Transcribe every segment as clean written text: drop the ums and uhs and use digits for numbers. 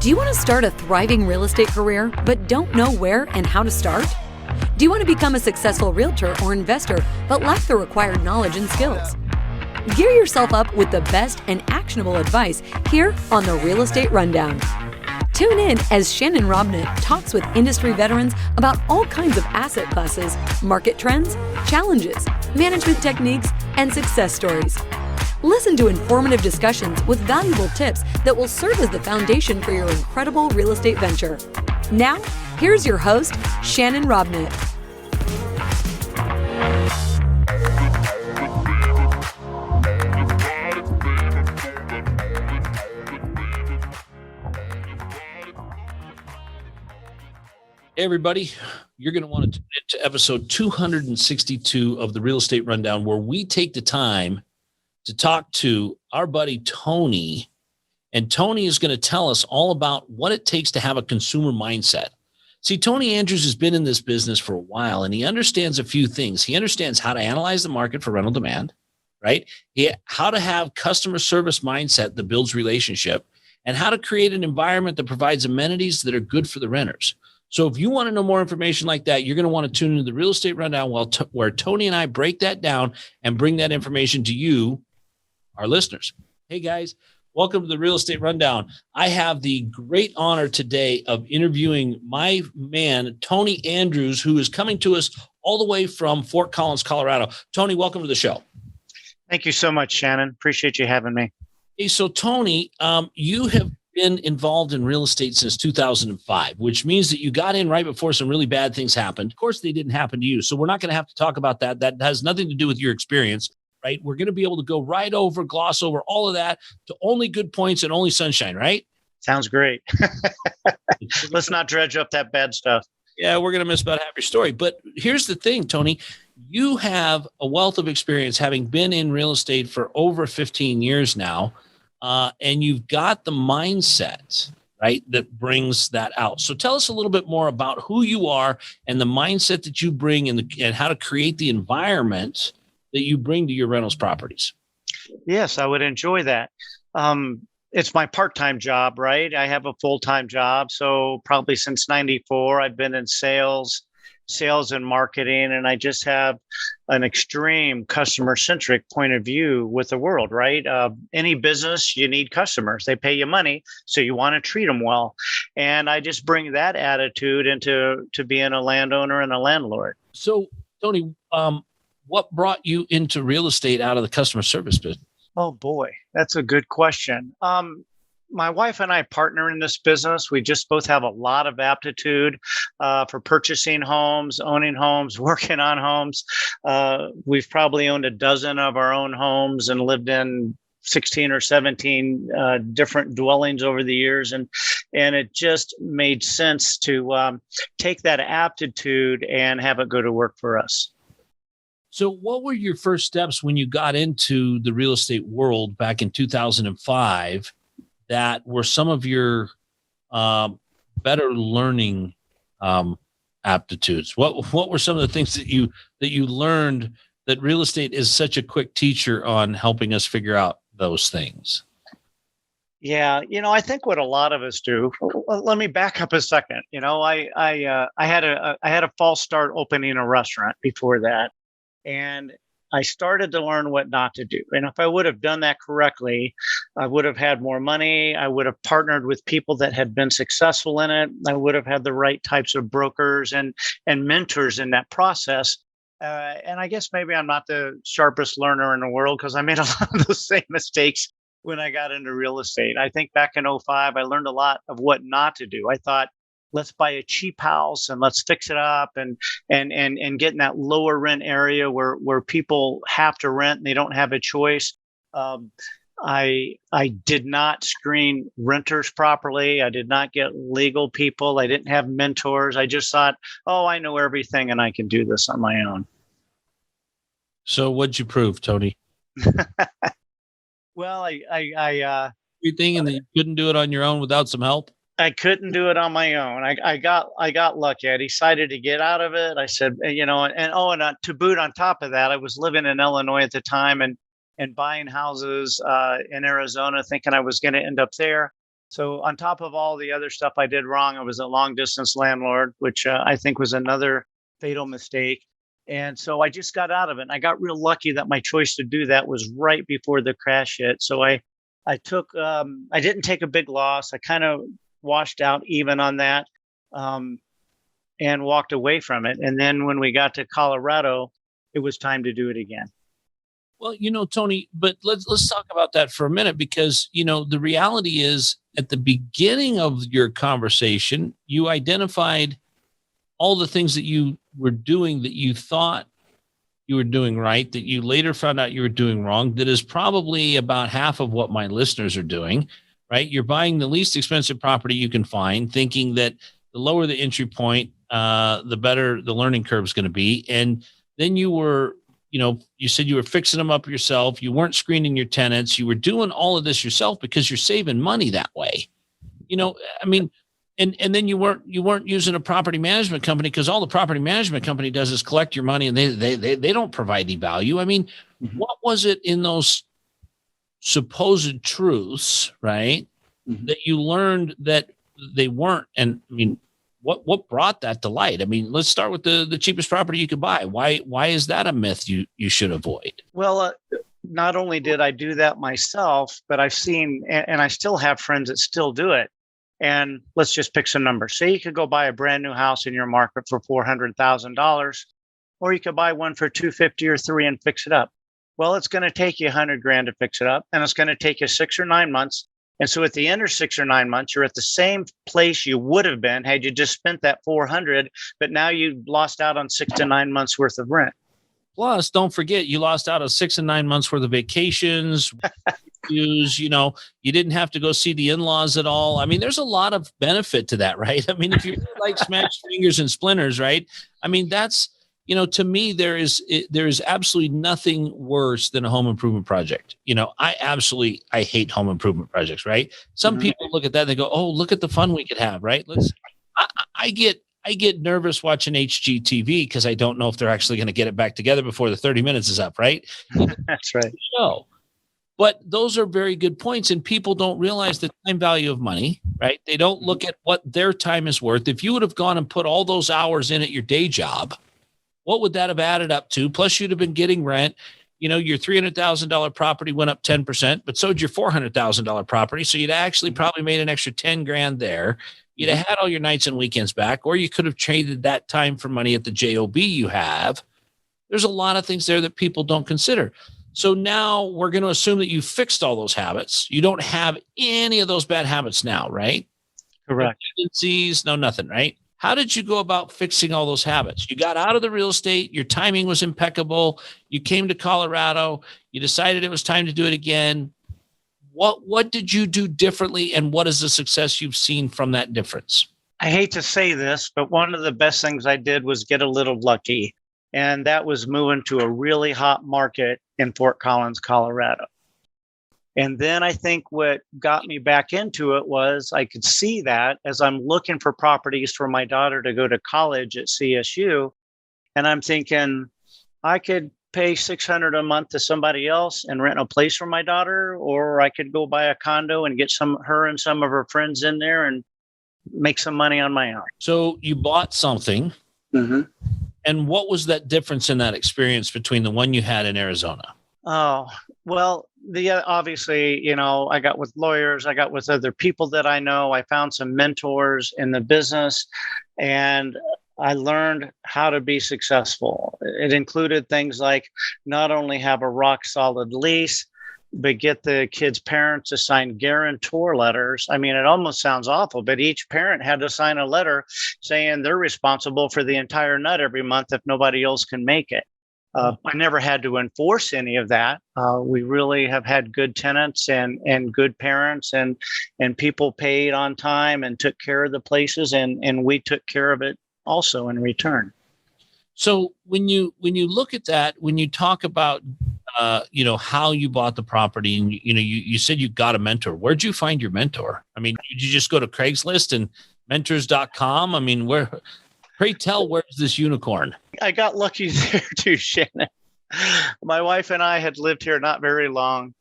Do you want to start a thriving real estate career, but don't know where and how to start? Do you want to become a successful realtor or investor, but lack the required knowledge and skills? Gear yourself up with the best and actionable advice here on the Real Estate Rundown. Tune in as Shannon Robnett talks with industry veterans about all kinds of asset classes, market trends, challenges, management techniques, and success stories. Listen to informative discussions with valuable tips that will serve as the foundation for your incredible real estate venture. Now, here's your host, Shannon Robnett. Hey everybody, you're going to want to tune into episode 262 of the Real Estate Rundown, where we take the time to talk to our buddy Tony. And Tony is going to tell us all about what it takes to have a consumer mindset. See, Tony Andrews has been in this business for a while, and he understands a few things. He understands how to analyze the market for rental demand, right? How to have customer service mindset that builds relationship, and how to create an environment that provides amenities that are good for the renters. So if you want to know more information like that, you're going to want to tune into the Real Estate Rundown where Tony and I break that down and bring that information to you, our listeners. Hey guys, welcome to the Real Estate Rundown. I have the great honor today of interviewing my man, Tony Andrews, who is coming to us all the way from Fort Collins, Colorado. Tony, welcome to the show. Thank you so much, Shannon. Appreciate you having me. Hey, so Tony, you have been involved in real estate since 2005, which means that you got in right before some really bad things happened. Of course, they didn't happen to you, so we're not going to have to talk about that. That has nothing to do with your experience, right? We're going to be able to go right over, gloss over all of that to only good points and only sunshine, right? Sounds great. Let's not dredge up that bad stuff. Yeah, we're going to miss about half your story. But here's the thing, Tony. You have a wealth of experience having been in real estate for over 15 years now. And you've got the mindset, right, that brings that out. So tell us a little bit more about who you are and the mindset that you bring and how to create the environment that you bring to your rentals properties. Yes, I would enjoy that. It's my part-time job, right? I have a full-time job. So probably since 94, I've been in sales and marketing, and I just have an extreme customer-centric point of view with the world, right? Any business, you need customers. They pay you money, so you want to treat them well. And I just bring that attitude into being a landowner and a landlord. So, Tony, what brought you into real estate out of the customer service business? Oh, boy, that's a good question. My wife and I partner in this business. We just both have a lot of aptitude for purchasing homes, owning homes, working on homes. We've probably owned a dozen of our own homes and lived in 16 or 17 different dwellings over the years. And it just made sense to take that aptitude and have it go to work for us. So what were your first steps when you got into the real estate world back in 2005? That were some of your better learning aptitudes? What were some of the things that you learned that real estate is such a quick teacher on helping us figure out those things? Yeah, I think what a lot of us do. Let me back up a second. I had a false start opening a restaurant before that, and I started to learn what not to do. And if I would have done that correctly, I would have had more money. I would have partnered with people that had been successful in it. I would have had the right types of brokers and mentors in that process. And I guess maybe I'm not the sharpest learner in the world because I made a lot of the same mistakes when I got into real estate. I think back in 2005, I learned a lot of what not to do. I thought, let's buy a cheap house and let's fix it up and get in that lower rent area where people have to rent and they don't have a choice. I did not screen renters properly. I did not get legal people. I didn't have mentors. I just thought, oh, I know everything and I can do this on my own. So what'd you prove, Tony? Well, everything, and then you couldn't do it on your own without some help? I couldn't do it on my own. I got lucky. I decided to get out of it. I said, and to boot on top of that, I was living in Illinois at the time and buying houses in Arizona, thinking I was going to end up there. So on top of all the other stuff I did wrong, I was a long distance landlord, which I think was another fatal mistake. And so I just got out of it. And I got real lucky that my choice to do that was right before the crash hit. So I didn't take a big loss. I kind of washed out even on that, and walked away from it. And then when we got to Colorado, it was time to do it again. Well, Tony, but let's talk about that for a minute, because the reality is, at the beginning of your conversation, you identified all the things that you were doing that you thought you were doing right, that you later found out you were doing wrong. That is probably about half of what my listeners are doing, right? You're buying the least expensive property you can find, thinking that the lower the entry point, the better the learning curve is going to be. And then you said you were fixing them up yourself. You weren't screening your tenants. You were doing all of this yourself because you're saving money that way. And then you weren't using a property management company, because all the property management company does is collect your money, and they don't provide any value. I mean, what was it in those supposed truths, right, that you learned that they weren't? And I mean, what brought that to light? I mean, let's start with the cheapest property you could buy. Why is that a myth you should avoid? Well, not only did I do that myself, but I've seen, and I still have friends that still do it. And let's just pick some numbers. Say you could go buy a brand new house in your market for $400,000, or you could buy one for $250 or $300 and fix it up. Well, it's going to take you $100,000 to fix it up, and it's going to take you 6 or 9 months. And so at the end of 6 or 9 months, you're at the same place you would have been had you just spent that $400, but now you lost out on 6 to 9 months worth of rent. Plus, don't forget, you lost out on 6 and 9 months worth of vacations. You didn't have to go see the in-laws at all. I mean, there's a lot of benefit to that, right? I mean, if you like smashed fingers and splinters, right? I mean, that's, to me, there is absolutely nothing worse than a home improvement project. I hate home improvement projects, right? Some people look at that and they go, oh, look at the fun we could have, right? I get nervous watching HGTV because I don't know if they're actually going to get it back together before the 30 minutes is up, right? That's right. No. But those are very good points, and people don't realize the time value of money, right? They don't look at what their time is worth. If you would have gone and put all those hours in at your day job, what would that have added up to? Plus, you'd have been getting rent. Your $300,000 property went up 10%, but so did your $400,000 property. So you'd actually probably made an extra 10 grand there. You'd have had all your nights and weekends back, or you could have traded that time for money at the JOB you have. There's a lot of things there that people don't consider. So now we're going to assume that you fixed all those habits. You don't have any of those bad habits now, right? Correct. No tendencies, no nothing, right? How did you go about fixing all those habits? You got out of the real estate. Your timing was impeccable. You came to Colorado. You decided it was time to do it again. What did you do differently, and what is the success you've seen from that difference? I hate to say this, but one of the best things I did was get a little lucky. And that was moving to a really hot market in Fort Collins, Colorado. And then I think what got me back into it was I could see that as I'm looking for properties for my daughter to go to college at CSU. And I'm thinking I could pay $600 a month to somebody else and rent a place for my daughter, or I could go buy a condo and get her and some of her friends in there and make some money on my own. So you bought something. Mm-hmm. And what was that difference in that experience between the one you had in Arizona? Oh, well, obviously, I got with lawyers, I got with other people that I know. I found some mentors in the business, and I learned how to be successful. It included things like not only have a rock solid lease, but get the kids' parents to sign guarantor letters. I mean, it almost sounds awful, but each parent had to sign a letter saying they're responsible for the entire nut every month if nobody else can make it. I never had to enforce any of that. We really have had good tenants and good parents, and people paid on time and took care of the places, and we took care of it also in return. So when you look at that, when you talk about how you bought the property, and you said you got a mentor. Where'd you find your mentor? I mean, did you just go to Craigslist and mentors.com? I mean, pray tell, where's this unicorn? I got lucky there too, Shannon. My wife and I had lived here not very long.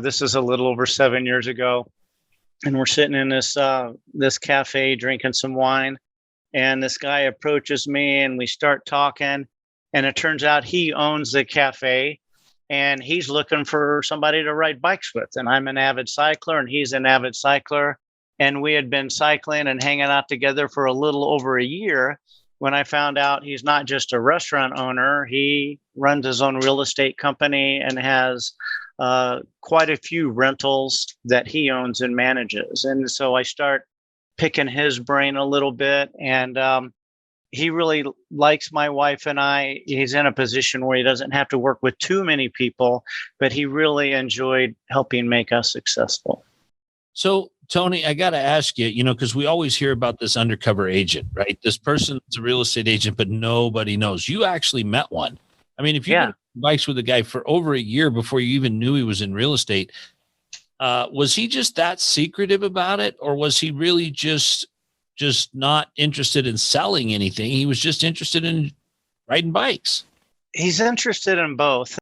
This is a little over 7 years ago. and we're sitting in this cafe drinking some wine, and this guy approaches me, and we start talking, and it turns out he owns the cafe, and he's looking for somebody to ride bikes with. And I'm an avid cycler, and he's an avid cycler. And we had been cycling and hanging out together for a little over a year when I found out he's not just a restaurant owner. He runs his own real estate company and has quite a few rentals that he owns and manages. And so I start picking his brain a little bit. And he really likes my wife and I. He's in a position where he doesn't have to work with too many people, but he really enjoyed helping make us successful. So, Tony, I got to ask you, because we always hear about this undercover agent, right? This person's a real estate agent, but nobody knows. You actually met one. I mean, if you've been bikes with a guy for over a year before you even knew he was in real estate, was he just that secretive about it? Or was he really just not interested in selling anything? He was just interested in riding bikes. He's interested in both.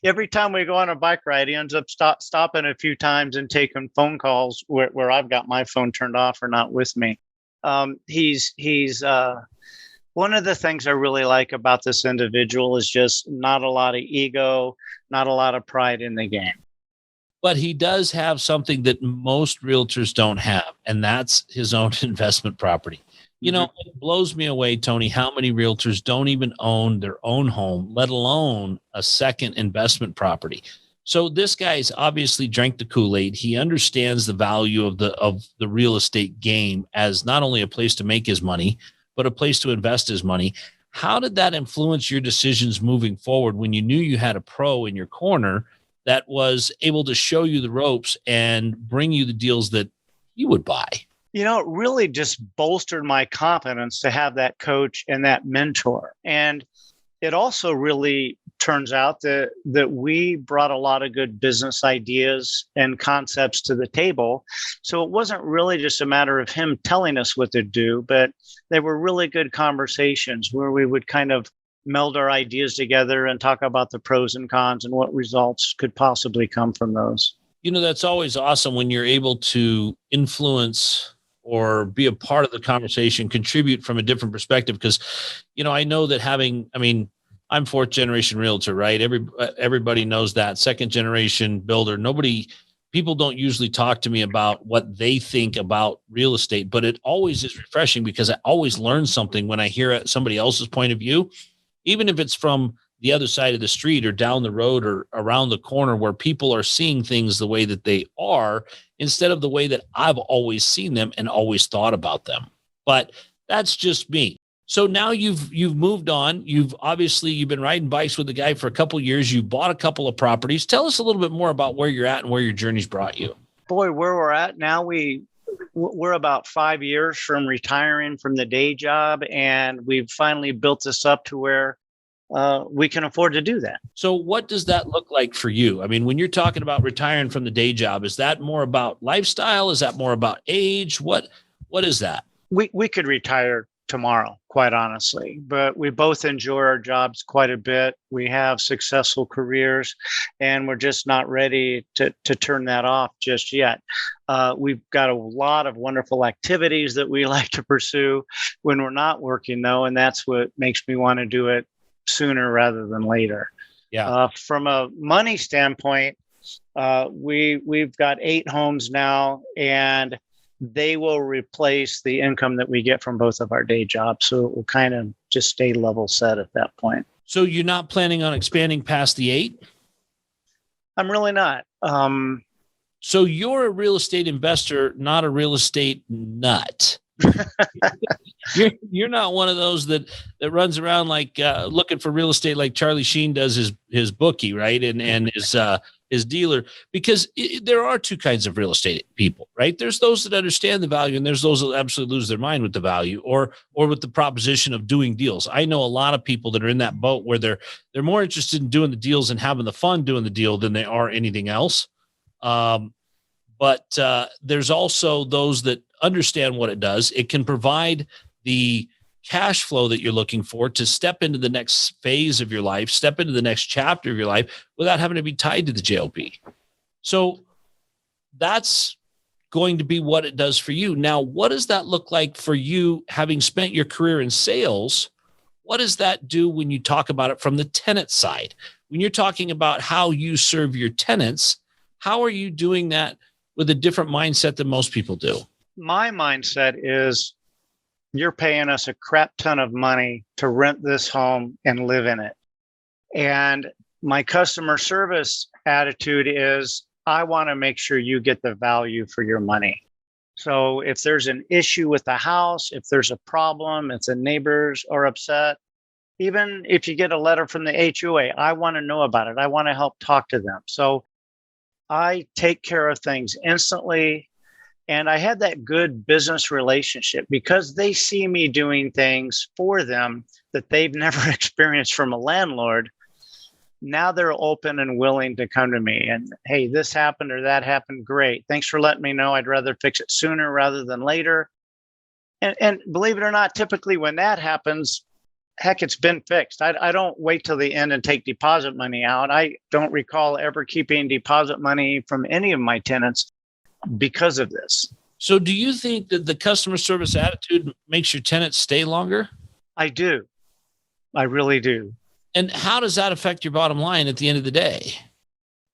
Every time we go on a bike ride, he ends up stopping a few times and taking phone calls where I've got my phone turned off or not with me. He's one of the things I really like about this individual is just not a lot of ego, not a lot of pride in the game. But he does have something that most realtors don't have, and that's his own investment property. It blows me away, Tony, how many realtors don't even own their own home, let alone a second investment property. So this guy's obviously drank the Kool-Aid. He understands the value of the real estate game as not only a place to make his money, but a place to invest his money. How did that influence your decisions moving forward when you knew you had a pro in your corner that was able to show you the ropes and bring you the deals that you would buy? It really just bolstered my confidence to have that coach and that mentor. And it also really turns out that we brought a lot of good business ideas and concepts to the table. So it wasn't really just a matter of him telling us what to do, but they were really good conversations where we would kind of meld our ideas together and talk about the pros and cons and what results could possibly come from those. That's always awesome when you're able to influence or be a part of the conversation, contribute from a different perspective. Because, I know that I'm fourth generation realtor, right? Everybody knows that. Second generation builder. People don't usually talk to me about what they think about real estate, but it always is refreshing because I always learn something when I hear somebody else's point of view, even if it's from the other side of the street or down the road or around the corner where people are seeing things the way that they are instead of the way that I've always seen them and always thought about them. But that's just me. So now you've moved on. You've been riding bikes with the guy for a couple of years. You bought a couple of properties. Tell us a little bit more about where you're at and where your journey's brought you. Boy, where we're at now, we're about 5 years from retiring from the day job, and we've finally built this up to where we can afford to do that. So what does that look like for you? I mean, when you're talking about retiring from the day job, is that more about lifestyle? Is that more about age? What is that? We could retire tomorrow, quite honestly, but we both enjoy our jobs quite a bit. We have successful careers, and we're just not ready to turn that off just yet. We've got a lot of wonderful activities that we like to pursue when we're not working, though, and that's what makes me want to do it sooner rather than later. Yeah. From a money standpoint, we've got 8 homes now, and they will replace the income that we get from both of our day jobs. So it will kind of just stay level set at that point. So you're not planning on expanding past the 8? I'm really not. So you're a real estate investor, not a real estate nut. You're not one of those that runs around like looking for real estate like Charlie Sheen does his bookie, right? And his dealer, because there are 2 kinds of real estate people, right? There's those that understand the value, and there's those that absolutely lose their mind with the value or with the proposition of doing deals. I know a lot of people that are in that boat where they're more interested in doing the deals and having the fun doing the deal than they are anything else. But there's also those that understand what it does. It can provide the cash flow that you're looking for to step into the next phase of your life, step into the next chapter of your life without having to be tied to the JLP. So that's going to be what it does for you. Now, what does that look like for you, having spent your career in sales? What does that do when you talk about it from the tenant side? When you're talking about how you serve your tenants, how are you doing that with a different mindset than most people do? My mindset is you're paying us a crap ton of money to rent this home and live in it. And my customer service attitude is I want to make sure you get the value for your money. So if there's an issue with the house, if there's a problem, if the neighbors are upset, even if you get a letter from the HOA, I want to know about it. I want to help talk to them. So I take care of things instantly. And I had that good business relationship because they see me doing things for them that they've never experienced from a landlord. Now they're open and willing to come to me and, hey, this happened or that happened. Great. Thanks for letting me know. I'd rather fix it sooner rather than later. And believe it or not, typically when that happens, heck, it's been fixed. I don't wait till the end and take deposit money out. I don't recall ever keeping deposit money from any of my tenants because of this. So do you think that the customer service attitude makes your tenants stay longer? I do. I really do. And how does that affect your bottom line at the end of the day?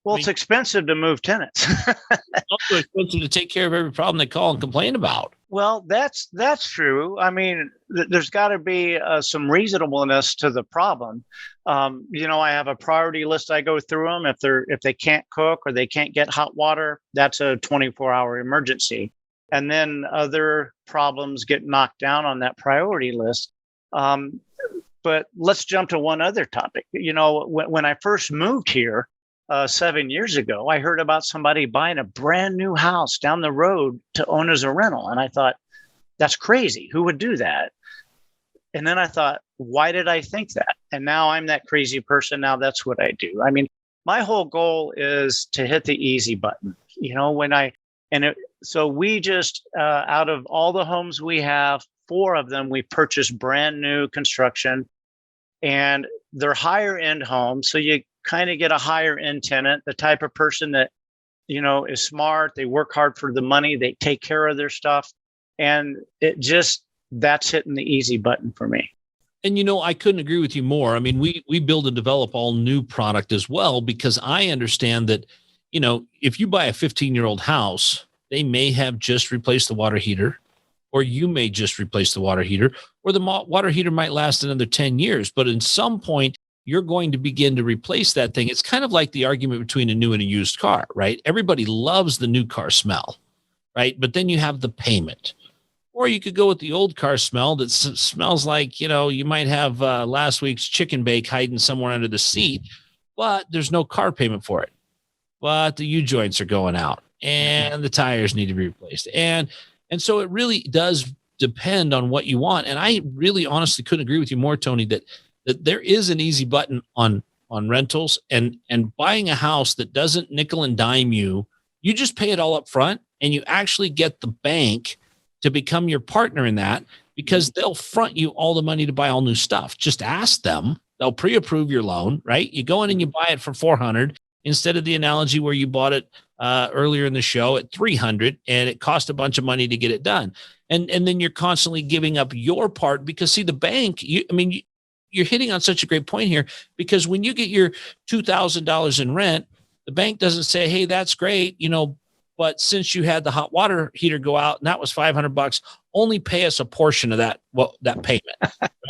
Well, it's expensive to move tenants. It's also expensive to take care of every problem they call and complain about. Well, that's true. I mean, there's got to be some reasonableness to the problem. I have a priority list. I go through them. If they can't cook or they can't get hot water, that's a 24-hour emergency. And then other problems get knocked down on that priority list. But let's jump to one other topic. When I first moved here 7 years ago, I heard about somebody buying a brand new house down the road to own as a rental. And I thought, that's crazy. Who would do that? And then I thought, why did I think that? And now I'm that crazy person. Now that's what I do. I mean, my whole goal is to hit the easy button. So we just, out of all the homes we have, 4 of them, we purchased brand new construction. And they're higher end homes. So you kind of get a higher end tenant, the type of person that, is smart. They work hard for the money. They take care of their stuff. And that's hitting the easy button for me. And, I couldn't agree with you more. I mean, we build and develop all new product as well, because I understand that, if you buy a 15-year-old house, they may have just replaced the water heater, or you may just replace the water heater, or the water heater might last another 10 years. But at some point, you're going to begin to replace that thing. It's kind of like the argument between a new and a used car, right? Everybody loves the new car smell, right? But then you have the payment. Or you could go with the old car smell that smells like, you might have last week's chicken bake hiding somewhere under the seat, but there's no car payment for it. But the U-joints are going out and the tires need to be replaced. And so it really does depend on what you want. And I really honestly couldn't agree with you more, Tony, that there is an easy button on rentals and buying a house that doesn't nickel and dime you. You just pay it all up front, and you actually get the bank to become your partner in that, because they'll front you all the money to buy all new stuff. Just ask them. They'll pre-approve your loan, right? You go in and you buy it for $400 instead of the analogy where you bought it earlier in the show at $300 and it cost a bunch of money to get it done. And then you're constantly giving up your part, because see, the bank, you're hitting on such a great point here, because when you get your $2,000 in rent, the bank doesn't say, hey, that's great, but since you had the hot water heater go out and that was $500, only pay us a portion of that payment,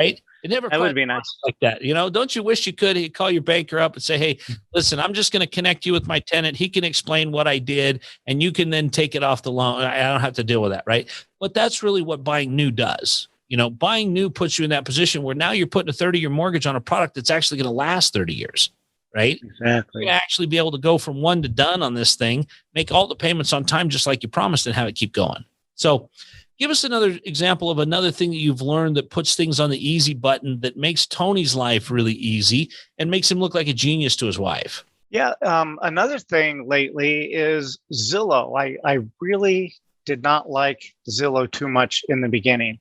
right? It never that would be nice like that. Don't you wish you could call your banker up and say, hey, listen, I'm just going to connect you with my tenant. He can explain what I did and you can then take it off the loan. I don't have to deal with that, right? But that's really what buying new does. Buying new puts you in that position where now you're putting a 30-year mortgage on a product that's actually going to last 30 years, right? Exactly. You're going to actually be able to go from one to done on this thing, make all the payments on time, just like you promised, and have it keep going. So give us another example of another thing that you've learned that puts things on the easy button that makes Tony's life really easy and makes him look like a genius to his wife. Yeah. Another thing lately is Zillow. I really did not like Zillow too much in the beginning,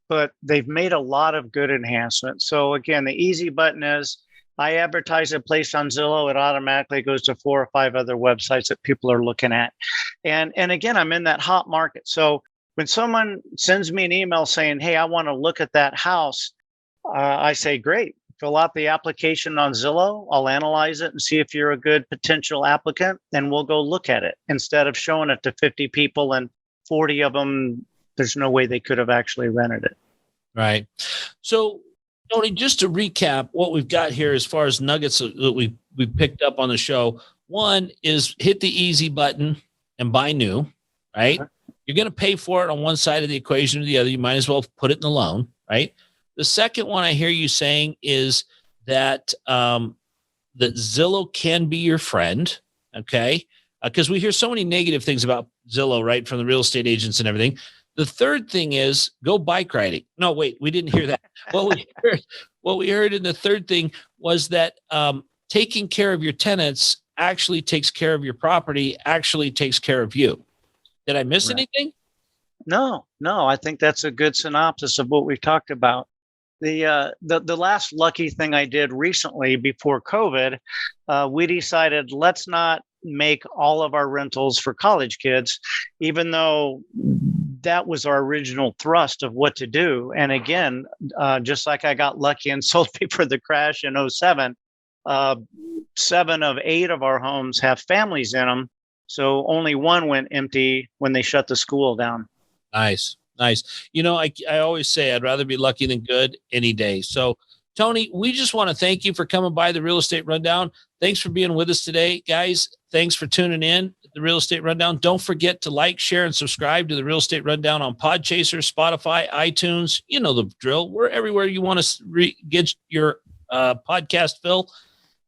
but they've made a lot of good enhancements. So again, the easy button is I advertise a place on Zillow, it automatically goes to 4 or 5 other websites that people are looking at. And again, I'm in that hot market. So when someone sends me an email saying, "Hey, I want to look at that house," I say, "Great. Fill out the application on Zillow. I'll analyze it and see if you're a good potential applicant, and we'll go look at it." Instead of showing it to 50 people and 40 of them, there's no way they could have actually rented it. Right. So, Tony, just to recap what we've got here as far as nuggets that we picked up on the show. One is hit the easy button and buy new, right? Uh-huh. You're going to pay for it on one side of the equation or the other. You might as well put it in the loan, right? The second one I hear you saying is that that Zillow can be your friend, okay? Because we hear so many negative things about Zillow, right, from the real estate agents and everything. The third thing is go bike riding. No, wait, we didn't hear that. What we heard in the third thing was that taking care of your tenants actually takes care of your property, actually takes care of you. Did I miss anything? No, I think that's a good synopsis of what we've talked about. The last lucky thing I did recently before COVID, we decided let's not make all of our rentals for college kids, even though that was our original thrust of what to do. And again, just like I got lucky and sold before the crash in 2007, 7 of 8 of our homes have families in them. So only one went empty when they shut the school down. Nice. You know, I always say I'd rather be lucky than good any day. So, Tony, we just want to thank you for coming by the Real Estate Rundown. Thanks for being with us today, guys. Thanks for tuning in to the Real Estate Rundown. Don't forget to like, share, and subscribe to the Real Estate Rundown on Podchaser, Spotify, iTunes. You know the drill. We're everywhere you want to get your podcast, Phil.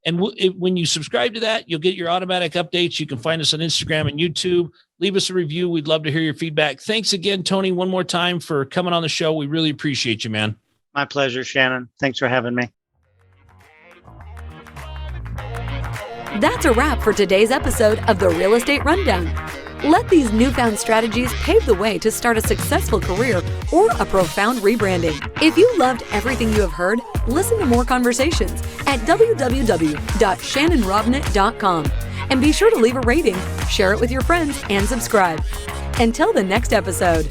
And when you subscribe to that, you'll get your automatic updates. You can find us on Instagram and YouTube. Leave us a review. We'd love to hear your feedback. Thanks again, Tony, one more time for coming on the show. We really appreciate you, man. My pleasure, Shannon. Thanks for having me. That's a wrap for today's episode of the Real Estate Rundown. Let these newfound strategies pave the way to start a successful career or a profound rebranding. If you loved everything you have heard, listen to more conversations at www.shannonrobnett.com. And be sure to leave a rating, share it with your friends, and subscribe. Until the next episode.